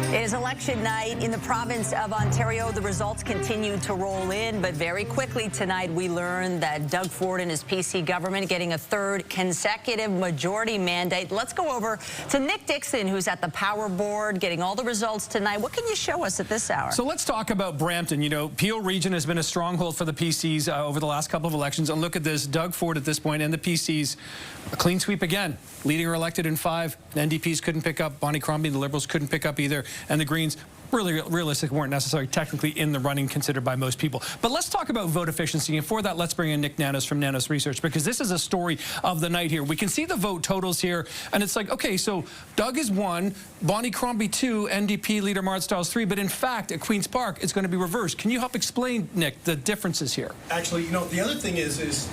It is election night in the province of Ontario. The results continue to roll in, but very quickly tonight we learned that Doug Ford and his PC government getting a third consecutive majority mandate. Let's go over to Nik Dixon, who's at the Power Board, getting all the results tonight. What can you show us at this hour? So let's talk about Brampton. You know, Peel Region has been a stronghold for the PCs over the last couple of elections. And look at this, Doug Ford at this point and the PCs, a clean sweep again. Leading or elected in 5. The NDPs couldn't pick up. Bonnie Crombie, the Liberals couldn't pick up either. And the Greens, really realistic, weren't necessarily technically in the running considered by most people. But let's talk about vote efficiency. And for that, let's bring in Nik Nanos from Nanos Research, because this is a story of the night here. We can see the vote totals here, and it's like, okay, so Doug is 1, Bonnie Crombie 2, NDP leader Mart Stiles 3, but in fact, at Queen's Park, it's going to be reversed. Can you help explain, Nick, the differences here? Actually, you know, the other thing is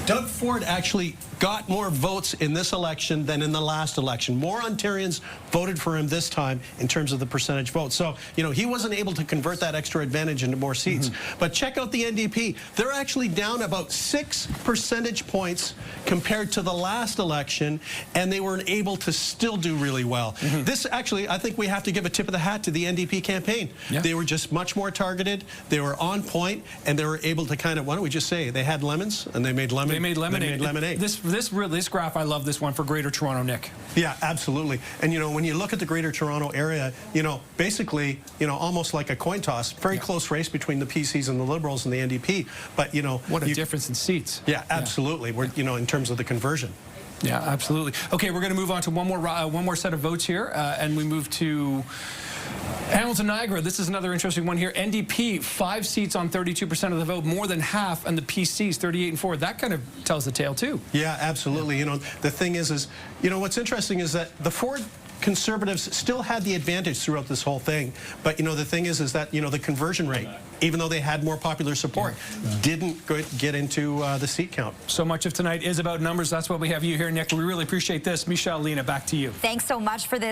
Doug Ford actually got more votes in this election than in the last election. More Ontarians voted for him this time in terms of the percentage vote. So, you know, he wasn't able to convert that extra advantage into more seats. But check out the NDP. They're actually down about 6 percentage points compared to the last election, and they were able to still do really well. This actually, I think we have to give a tip of the hat to the NDP campaign. Yeah. They were just much more targeted. They were on point, and they were able to kind of, why don't we just say, they had lemons, and they made lemonade. They made lemonade. They made lemonade. This graph, I love this one for Greater Toronto, Nick. Yeah, absolutely. And, you know, when you look at the Greater Toronto area, you know, basically, you know, almost like a coin toss, very close race between the PCs and the Liberals and the NDP. But, you know, what a difference in seats. Yeah, absolutely. We're, you know, in terms of the conversion. Yeah, absolutely. Okay, we're going to move on to one more set of votes here, and we move to Hamilton Niagara. This is another interesting one here. NDP, 5 seats on 32% of the vote, more than half, and the PCs 38 and 4. That kind of tells the tale too. Yeah, absolutely. You know, the thing is, you know, what's interesting is that the Ford Conservatives still had the advantage throughout this whole thing. But, you know, the thing is that, you know, the conversion rate, even though they had more popular support, didn't get into the seat count. So much of tonight is about numbers. That's why we have you here, Nick. We really appreciate this. Michelle, Lena, back to you. Thanks so much for this.